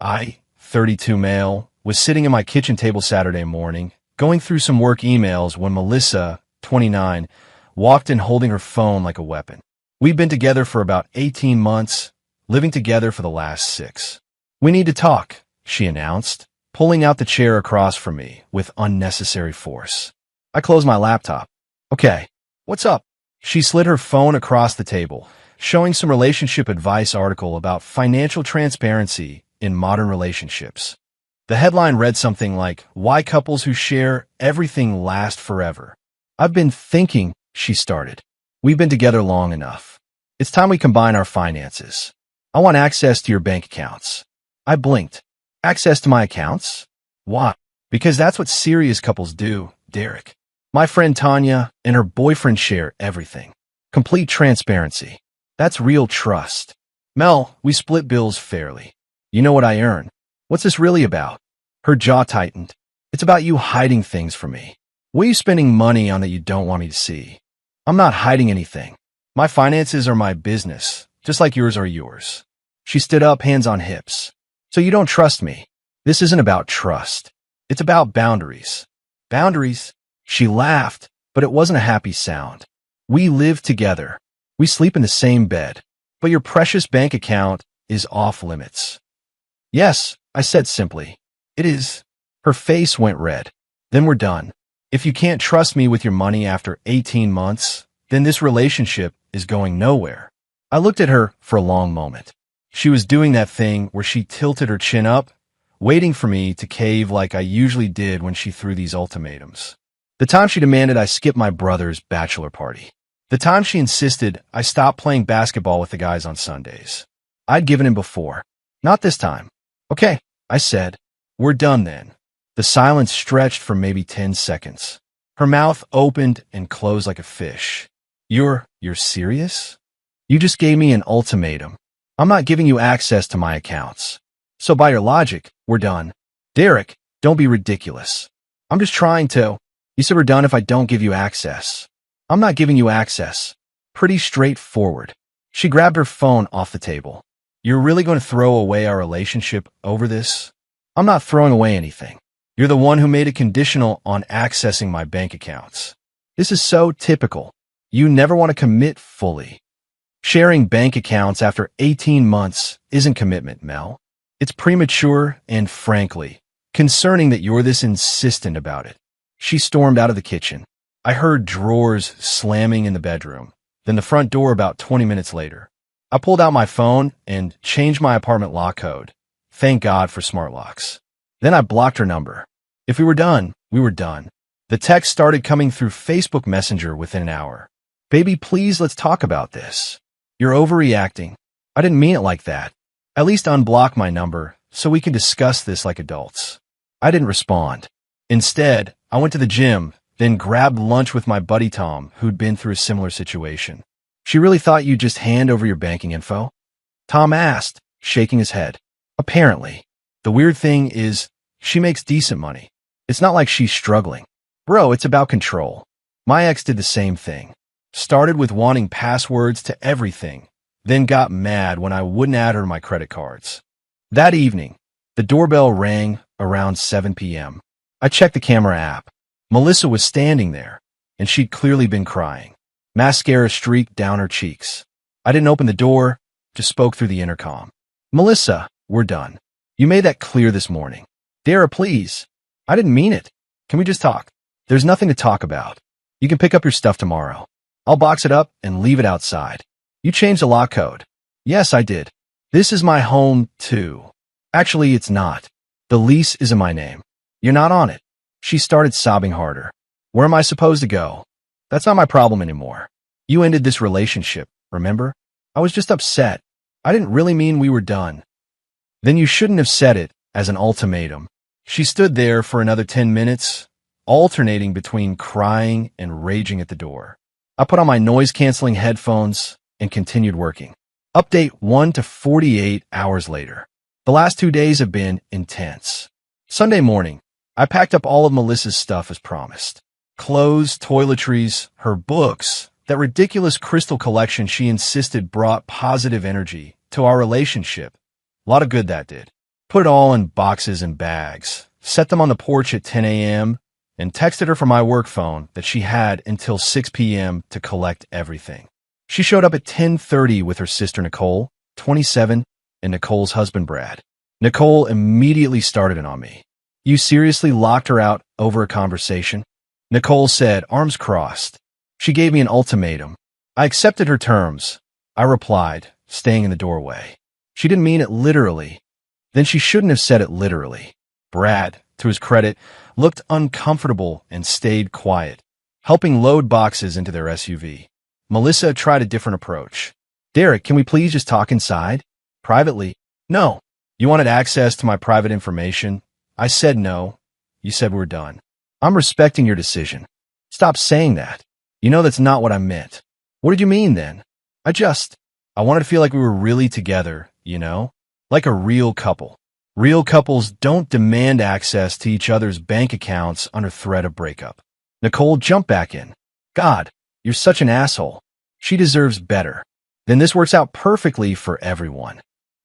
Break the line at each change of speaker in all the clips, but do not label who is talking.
I, 32 male, was sitting at my kitchen table Saturday morning, going through some work emails when Melissa, 29, walked in holding her phone like a weapon. We've been together for about 18 months, living together for the last 6. We need to talk, she announced, pulling out the chair across from me with unnecessary force. I closed my laptop. Okay, what's up? She slid her phone across the table, showing some relationship advice article about financial transparency in modern relationships. The headline read something like, "Why couples who share everything last forever." I've been thinking, she started. We've been together long enough. It's time we combine our finances. I want access to your bank accounts. I blinked. Access to my accounts? Why? Because that's what serious couples do, Derek. My friend Tanya and her boyfriend share everything. Complete transparency. That's real trust. Mel, we split bills fairly. You know what I earn. What's this really about? Her jaw tightened. It's about you hiding things from me. What are you spending money on that you don't want me to see? I'm not hiding anything. My finances are my business, just like yours are yours. She stood up, hands on hips. So you don't trust me. This isn't about trust. It's about boundaries. Boundaries? She laughed, but it wasn't a happy sound. We live together. We sleep in the same bed. But your precious bank account is off limits. Yes, I said simply. It is. Her face went red. Then we're done. If you can't trust me with your money after 18 months, then this relationship is going nowhere. I looked at her for a long moment. She was doing that thing where she tilted her chin up, waiting for me to cave like I usually did when she threw these ultimatums. The time she demanded I skip my brother's bachelor party. The time she insisted I stop playing basketball with the guys on Sundays. I'd given in before. Not this time. Okay, I said. We're done then. The silence stretched for maybe 10 seconds. Her mouth opened and closed like a fish. You're serious? You just gave me an ultimatum. I'm not giving you access to my accounts. So by your logic, we're done. Derek, don't be ridiculous. I'm just trying to. You said we're done if I don't give you access. I'm not giving you access. Pretty straightforward. She grabbed her phone off the table. You're really going to throw away our relationship over this? I'm not throwing away anything. You're the one who made it conditional on accessing my bank accounts. This is so typical. You never want to commit fully. Sharing bank accounts after 18 months isn't commitment, Mel. It's premature and, frankly, concerning that you're this insistent about it. She stormed out of the kitchen. I heard drawers slamming in the bedroom, then the front door about 20 minutes later. I pulled out my phone and changed my apartment lock code. Thank God for smart locks. Then I blocked her number. If we were done, we were done. The text started coming through Facebook Messenger within an hour. Baby, please, let's talk about this. You're overreacting. I didn't mean it like that. At least unblock my number so we can discuss this like adults. I didn't respond. Instead, I went to the gym, then grabbed lunch with my buddy Tom, who'd been through a similar situation. She really thought you'd just hand over your banking info? Tom asked, shaking his head. Apparently. The weird thing is, she makes decent money. It's not like she's struggling. Bro, it's about control. My ex did the same thing. Started with wanting passwords to everything, then got mad when I wouldn't add her to my credit cards. That evening, the doorbell rang around 7 p.m. I checked the camera app. Melissa was standing there, and she'd clearly been crying. Mascara streaked down her cheeks. I didn't open the door, just spoke through the intercom. Melissa, we're done. You made that clear this morning. Dara, please. I didn't mean it. Can we just talk? There's nothing to talk about. You can pick up your stuff tomorrow. I'll box it up and leave it outside. You changed the lock code. Yes, I did. This is my home, too. Actually, it's not. The lease is in my name. You're not on it. She started sobbing harder. Where am I supposed to go? That's not my problem anymore. You ended this relationship, remember? I was just upset. I didn't really mean we were done. Then you shouldn't have said it as an ultimatum. She stood there for another 10 minutes, alternating between crying and raging at the door. I put on my noise-canceling headphones and continued working. Update 1 to 48 hours later. The last 2 days have been intense. Sunday morning, I packed up all of Melissa's stuff as promised. Clothes, toiletries, her books, that ridiculous crystal collection she insisted brought positive energy to our relationship. A lot of good that did. Put it all in boxes and bags, set them on the porch at 10 a.m., and texted her from my work phone that she had until 6 p.m. to collect everything. She showed up at 10:30 with her sister Nicole, 27, and Nicole's husband Brad. Nicole immediately started it on me. You seriously locked her out over a conversation? Nicole said, arms crossed. She gave me an ultimatum. I accepted her terms. I replied, staying in the doorway. She didn't mean it literally. Then she shouldn't have said it literally. Brad, to his credit, looked uncomfortable and stayed quiet, helping load boxes into their SUV. Melissa tried a different approach. Derek, can we please just talk inside? Privately? No. You wanted access to my private information? I said no. You said we're done. I'm respecting your decision. Stop saying that. You know that's not what I meant. What did you mean then? I wanted to feel like we were really together, you know? Like a real couple. Real couples don't demand access to each other's bank accounts under threat of breakup. Nicole jumped back in. God, you're such an asshole. She deserves better. Then this works out perfectly for everyone.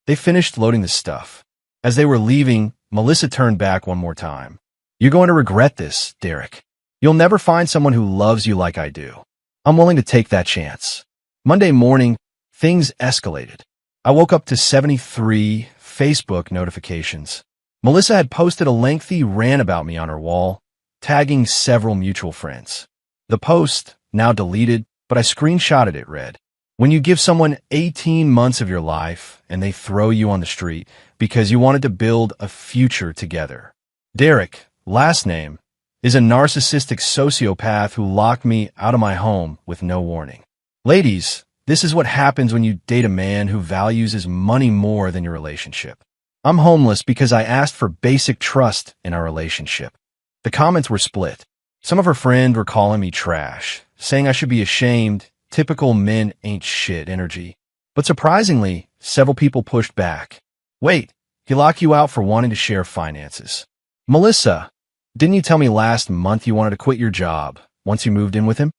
They finished loading the stuff. As they were leaving, Melissa turned back one more time. You're going to regret this, Derek. You'll never find someone who loves you like I do. I'm willing to take that chance. Monday morning, things escalated. I woke up to 73 Facebook notifications. Melissa had posted a lengthy rant about me on her wall, tagging several mutual friends. The post, now deleted, but I screenshotted it, read, when you give someone 18 months of your life and they throw you on the street because you wanted to build a future together. Derek, last name, is a narcissistic sociopath who locked me out of my home with no warning. Ladies, this is what happens when you date a man who values his money more than your relationship. I'm homeless because I asked for basic trust in our relationship. The comments were split. Some of her friends were calling me trash, saying I should be ashamed, typical men ain't shit energy. But surprisingly, several people pushed back. Wait, he locked you out for wanting to share finances. Melissa, didn't you tell me last month you wanted to quit your job once you moved in with him?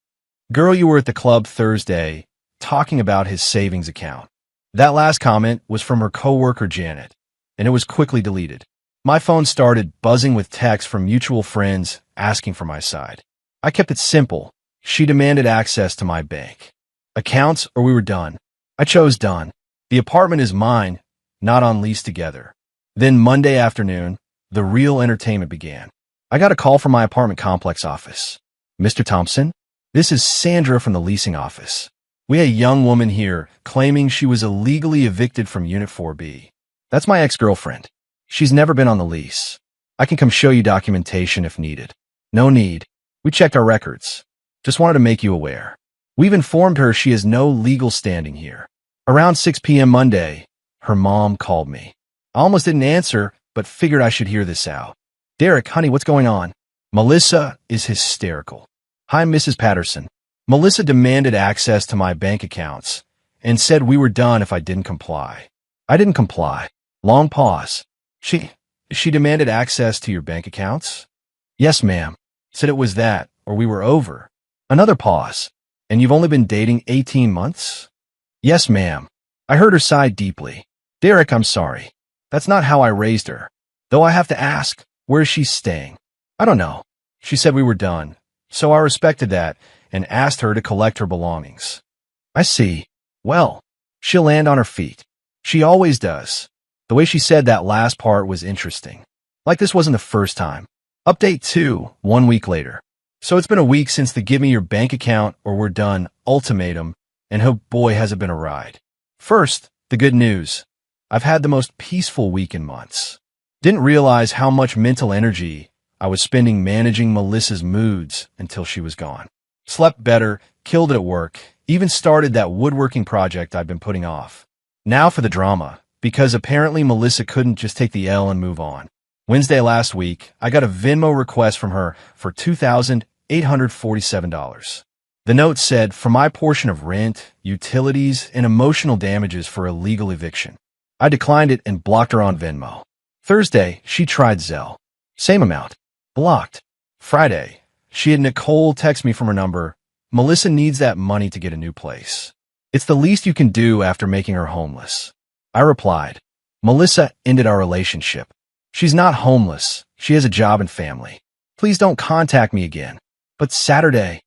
Girl, you were at the club Thursday talking about his savings account. That last comment was from her coworker Janet, and it was quickly deleted. My phone started buzzing with texts from mutual friends asking for my side. I kept it simple. She demanded access to my bank accounts or we were done. I chose done. The apartment is mine, not on lease together. Then Monday afternoon, the real entertainment began. I got a call from my apartment complex office. Mr. Thompson, this is Sandra from the leasing office. We had a young woman here claiming she was illegally evicted from Unit 4B. That's my ex-girlfriend. She's never been on the lease. I can come show you documentation if needed. No need. We checked our records. Just wanted to make you aware. We've informed her she has no legal standing here. Around 6 p.m. Monday, her mom called me. I almost didn't answer, but figured I should hear this out. Derek, honey, what's going on? Melissa is hysterical. Hi, Mrs. Patterson. Melissa demanded access to my bank accounts and said we were done if I didn't comply. I didn't comply. Long pause. She demanded access to your bank accounts? Yes, ma'am. Said it was that, or we were over. Another pause. And you've only been dating 18 months? Yes, ma'am. I heard her sigh deeply. Derek, I'm sorry. That's not how I raised her. Though I have to ask, where is she staying? I don't know. She said we were done. So I respected that and asked her to collect her belongings. I see. Well, she'll land on her feet. She always does. The way she said that last part was interesting. Like this wasn't the first time. Update 2, 1 week later. So it's been a week since the give me your bank account or we're done ultimatum, and oh boy has it been a ride. First, the good news. I've had the most peaceful week in months. Didn't realize how much mental energy I was spending managing Melissa's moods until she was gone. Slept better, killed it at work, even started that woodworking project I'd been putting off. Now for the drama, because apparently Melissa couldn't just take the L and move on. Wednesday last week, I got a Venmo request from her for $2,847. The note said, for my portion of rent, utilities, and emotional damages for illegal eviction. I declined it and blocked her on Venmo. Thursday, she tried Zelle. Same amount. Blocked. Friday, she had Nicole text me from her number. Melissa needs that money to get a new place. It's the least you can do after making her homeless. I replied, Melissa ended our relationship. She's not homeless. She has a job and family. Please don't contact me again. But Saturday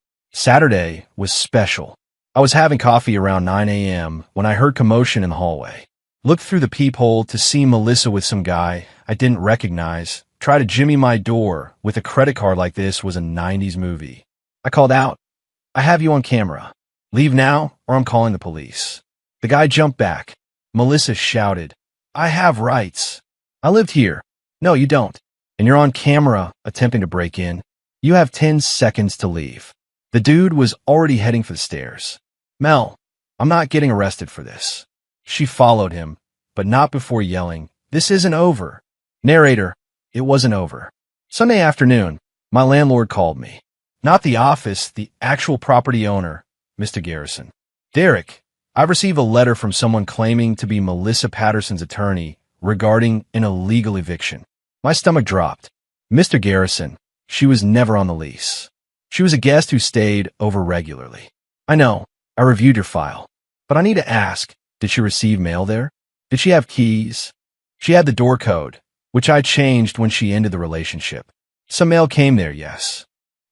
was special. I was having coffee around 9 a.m. when I heard commotion in the hallway. Looked through the peephole to see Melissa with some guy I didn't recognize try to jimmy my door with a credit card like this was a 90s movie. I called out, "I have you on camera. Leave now or I'm calling the police." The guy jumped back. Melissa shouted, "I have rights. I lived here." "No, you don't. And you're on camera attempting to break in. You have 10 seconds to leave." The dude was already heading for the stairs. "Mel, I'm not getting arrested for this." She followed him, but not before yelling, "This isn't over." Narrator, it wasn't over. Sunday afternoon, my landlord called me. Not the office, the actual property owner, Mr. Garrison. "Derek, I've received a letter from someone claiming to be Melissa Patterson's attorney regarding an illegal eviction." My stomach dropped. Mr. Garrison, she was never on the lease. She was a guest who stayed over regularly. "I know, I reviewed your file. But I need to ask, did she receive mail there? Did she have keys?" "She had the door code, which I changed when she ended the relationship. Some mail came there, yes."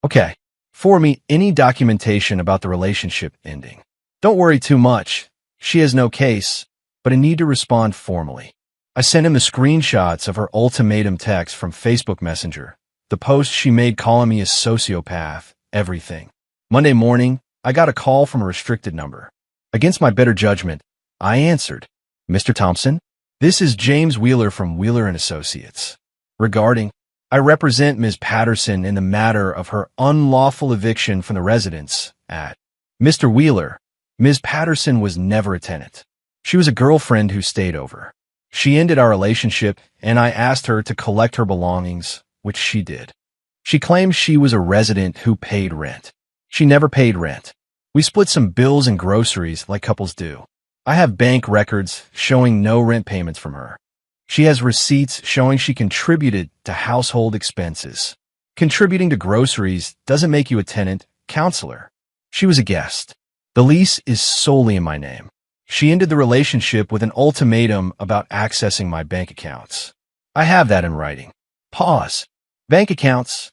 "Okay, forward me any documentation about the relationship ending. Don't worry too much. She has no case, but I need to respond formally." I sent him the screenshots of her ultimatum text from Facebook Messenger, the post she made calling me a sociopath, everything. Monday morning, I got a call from a restricted number. Against my better judgment, I answered. "Mr. Thompson, this is James Wheeler from Wheeler & Associates. Regarding, I represent Ms. Patterson in the matter of her unlawful eviction from the residence at Mr. Wheeler. Ms. Patterson was never a tenant. She was a girlfriend who stayed over. She ended our relationship, and I asked her to collect her belongings, which she did. She claimed she was a resident who paid rent. She never paid rent. We split some bills and groceries like couples do. I have bank records showing no rent payments from her. She has receipts showing she contributed to household expenses. Contributing to groceries doesn't make you a tenant, counselor. She was a guest. The lease is solely in my name. She ended the relationship with an ultimatum about accessing my bank accounts. I have that in writing." Pause. "Bank accounts?"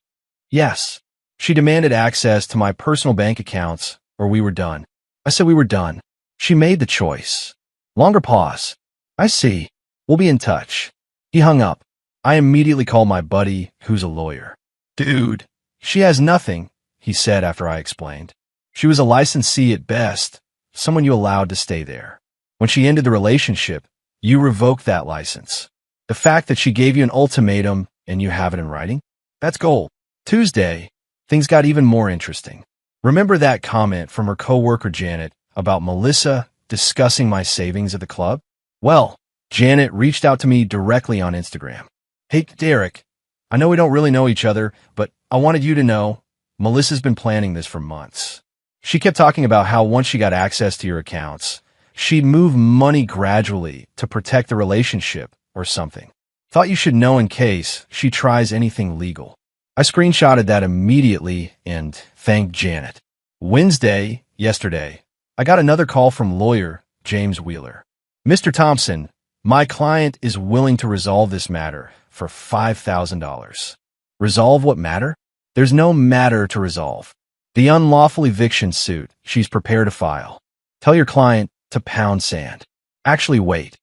"Yes. She demanded access to my personal bank accounts, or we were done." I said we were done. She made the choice. Longer pause. "I see. We'll be in touch." He hung up. I immediately called my buddy, who's a lawyer. "Dude, she has nothing," he said after I explained. "She was a licensee at best, someone you allowed to stay there. When she ended the relationship, you revoked that license. The fact that she gave you an ultimatum and you have it in writing, that's gold." Tuesday, things got even more interesting. Remember that comment from her coworker Janet about Melissa discussing my savings at the club? Well, Janet reached out to me directly on Instagram. "Hey, Derek, I know we don't really know each other, but I wanted you to know Melissa's been planning this for months. She kept talking about how once she got access to your accounts, she'd move money gradually to protect the relationship or something. Thought you should know in case she tries anything legal." I screenshotted that immediately and thanked Janet. Wednesday, yesterday, I got another call from lawyer James Wheeler. "Mr. Thompson, my client is willing to resolve this matter for $5,000. "Resolve what matter? There's no matter to resolve. The unlawful eviction suit she's prepared to file. Tell your client to pound sand." "Actually, wait.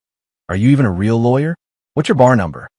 Are you even a real lawyer? What's your bar number?"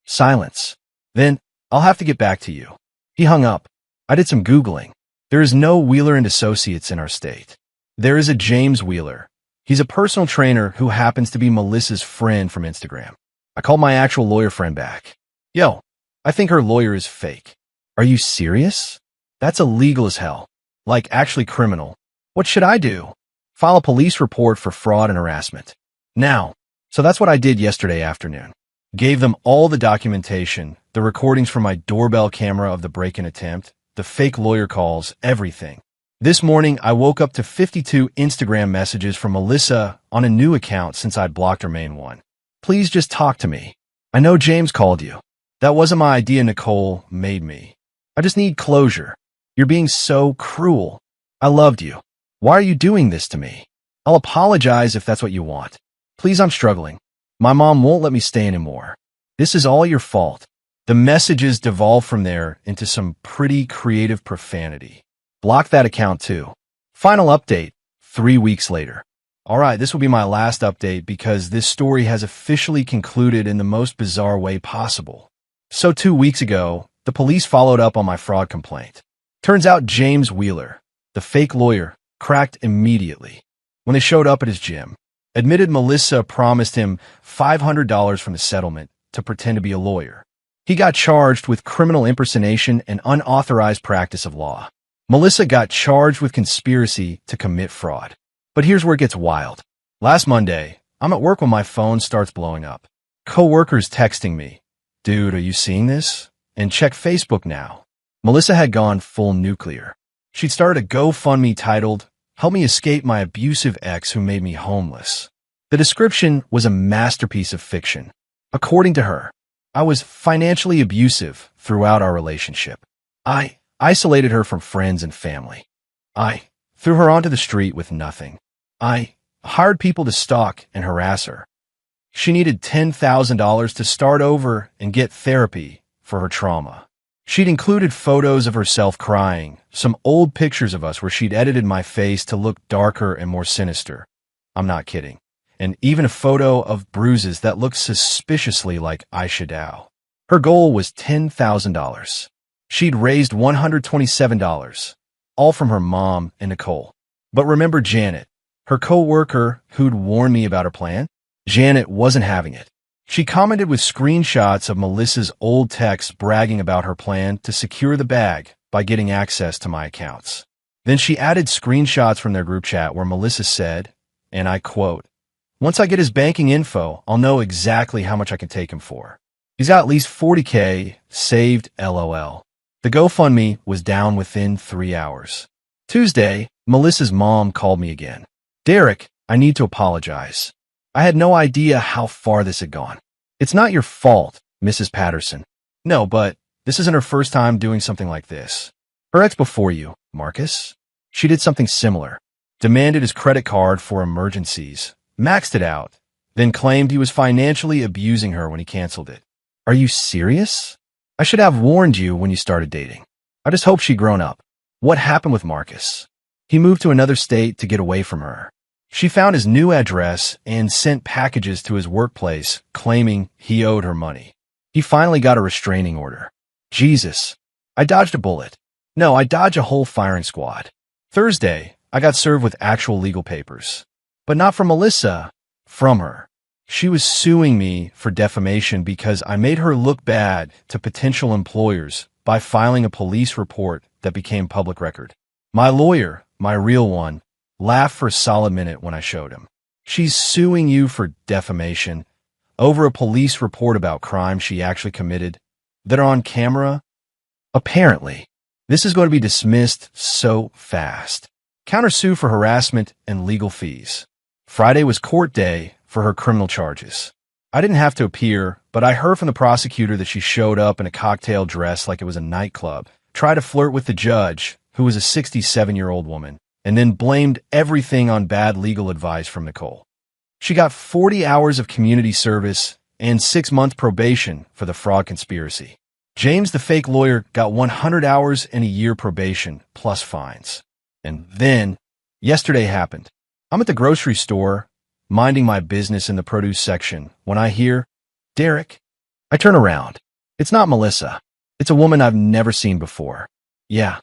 Silence. "Then I'll have to get back to you." He hung up. I did some Googling. There is no Wheeler & Associates in our state. There is a James Wheeler. He's a personal trainer who happens to be Melissa's friend from Instagram. I called my actual lawyer friend back. "Yo, I think her lawyer is fake." "Are you serious? That's illegal as hell. Like actually criminal. What should I do?" "File a police report for fraud and harassment." Now, so that's what I did yesterday afternoon. Gave them all the documentation, the recordings from my doorbell camera of the break-in attempt, the fake lawyer calls, everything. This morning, I woke up to 52 Instagram messages from Melissa on a new account since I'd blocked her main one. "Please just talk to me. I know James called you. That wasn't my idea, Nicole made me. I just need closure. You're being so cruel. I loved you. Why are you doing this to me? I'll apologize if that's what you want. Please, I'm struggling. My mom won't let me stay anymore. This is all your fault. The messages devolved from there into some pretty creative profanity. Block that account too. Final update, 3 weeks later. Alright, this will be my last update because this story has officially concluded in the most bizarre way possible. So 2 weeks ago, the police followed up on my fraud complaint. Turns out James Wheeler, the fake lawyer, cracked immediately. When they showed up at his gym, admitted Melissa promised him $500 from the settlement to pretend to be a lawyer. He got charged with criminal impersonation and unauthorized practice of law. Melissa got charged with conspiracy to commit fraud. But here's where it gets wild. Last Monday, I'm at work when my phone starts blowing up. Co-workers texting me, "Dude, are you seeing this? And check Facebook now." Melissa had gone full nuclear. She'd started a GoFundMe titled, "Help me escape my abusive ex who made me homeless." The description was a masterpiece of fiction. According to her, I was financially abusive throughout our relationship. I isolated her from friends and family. I threw her onto the street with nothing. I hired people to stalk and harass her. She needed $10,000 to start over and get therapy for her trauma. She'd included photos of herself crying, some old pictures of us where she'd edited my face to look darker and more sinister. I'm not kidding. And even a photo of bruises that looked suspiciously like AITA. Her goal was $10,000. She'd raised $127, all from her mom and Nicole. But remember Janet, her co-worker who'd warned me about her plan? Janet wasn't having it. She commented with screenshots of Melissa's old texts bragging about her plan to secure the bag by getting access to my accounts. Then she added screenshots from their group chat where Melissa said, and I quote, "Once I get his banking info, I'll know exactly how much I can take him for. He's got at least $40K saved, LOL." The GoFundMe was down within 3 hours. Tuesday, Melissa's mom called me again. "Derek, I need to apologize. I had no idea how far this had gone. It's not your fault, Mrs. Patterson." No, but this isn't her first time doing something like this. Her ex before you, Marcus, she did something similar. Demanded his credit card for emergencies, maxed it out, then claimed he was financially abusing her when he canceled it. Are you serious? I should have warned you when you started dating. I just hope she'd grown up. What happened with Marcus? He moved to another state to get away from her. She found his new address and sent packages to his workplace claiming he owed her money. He finally got a restraining order. Jesus, I dodged a bullet. No, I dodged a whole firing squad. Thursday, I got served with actual legal papers. But not from Melissa, from her. She was suing me for defamation because I made her look bad to potential employers by filing a police report that became public record. My lawyer, my real one, laughed for a solid minute when I showed him. She's suing you for defamation over a police report about crimes she actually committed that are on camera? Apparently, this is going to be dismissed so fast. Countersue for harassment and legal fees. Friday was court day for her criminal charges. I didn't have to appear, but I heard from the prosecutor that she showed up in a cocktail dress like it was a nightclub, tried to flirt with the judge, who was a 67-year-old woman, and then blamed everything on bad legal advice from Nicole. She got 40 hours of community service and 6-month probation for the fraud conspiracy. James, the fake lawyer, got 100 hours and a year probation, plus fines. And then, yesterday happened. I'm at the grocery store, minding my business in the produce section, when I hear, "Derek." I turn around. It's not Melissa. It's a woman I've never seen before. "Yeah,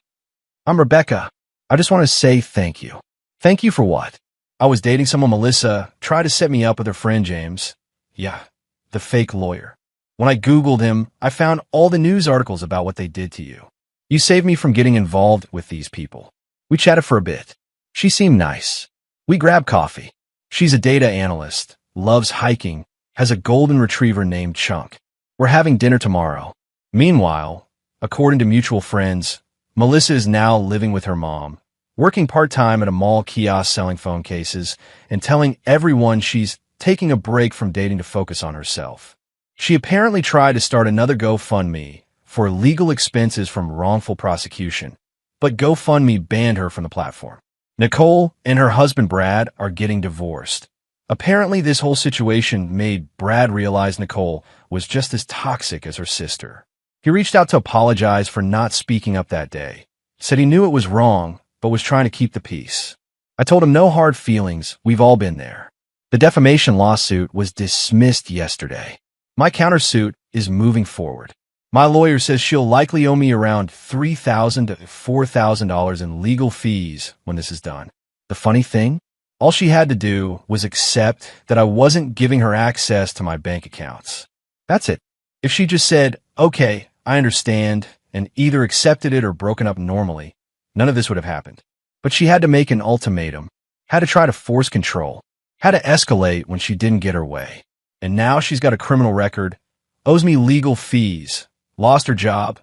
I'm Rebecca. I just want to say thank you." "Thank you for what?" "I was dating someone Melissa tried to set me up with her friend James." "Yeah, the fake lawyer. When I Googled him, I found all the news articles about what they did to you. You saved me from getting involved with these people." We chatted for a bit. She seemed nice. We grabbed coffee. She's a data analyst, loves hiking, has a golden retriever named Chunk. We're having dinner tomorrow. Meanwhile, according to mutual friends, Melissa is now living with her mom, working part-time at a mall kiosk selling phone cases, and telling everyone she's taking a break from dating to focus on herself. She apparently tried to start another GoFundMe for legal expenses from wrongful prosecution, but GoFundMe banned her from the platform. Nicole and her husband Brad are getting divorced. Apparently, this whole situation made Brad realize Nicole was just as toxic as her sister. He reached out to apologize for not speaking up that day, said he knew it was wrong, but was trying to keep the peace. I told him no hard feelings, we've all been there. The defamation lawsuit was dismissed yesterday. My countersuit is moving forward. My lawyer says she'll likely owe me around $3,000 to $4,000 in legal fees when this is done. The funny thing? All she had to do was accept that I wasn't giving her access to my bank accounts. That's it. If she just said, okay, I understand, and either accepted it or broken up normally, none of this would have happened. But she had to make an ultimatum, had to try to force control, had to escalate when she didn't get her way. And now she's got a criminal record, owes me legal fees, lost her job.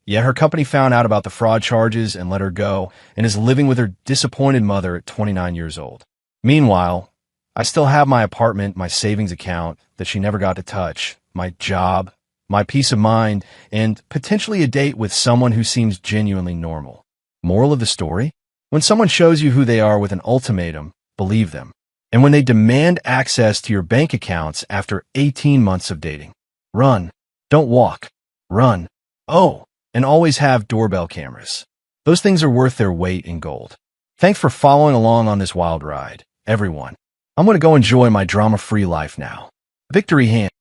Yeah, her company found out about the fraud charges and let her go, and is living with her disappointed mother at 29 years old. Meanwhile, I still have my apartment, my savings account that she never got to touch, my job, my peace of mind, and potentially a date with someone who seems genuinely normal. Moral of the story? When someone shows you who they are with an ultimatum, believe them. And when they demand access to your bank accounts after 18 months of dating, run. Don't walk. Run. Oh, and always have doorbell cameras. Those things are worth their weight in gold. Thanks for following along on this wild ride, everyone. I'm going to go enjoy my drama-free life now. Victory hand.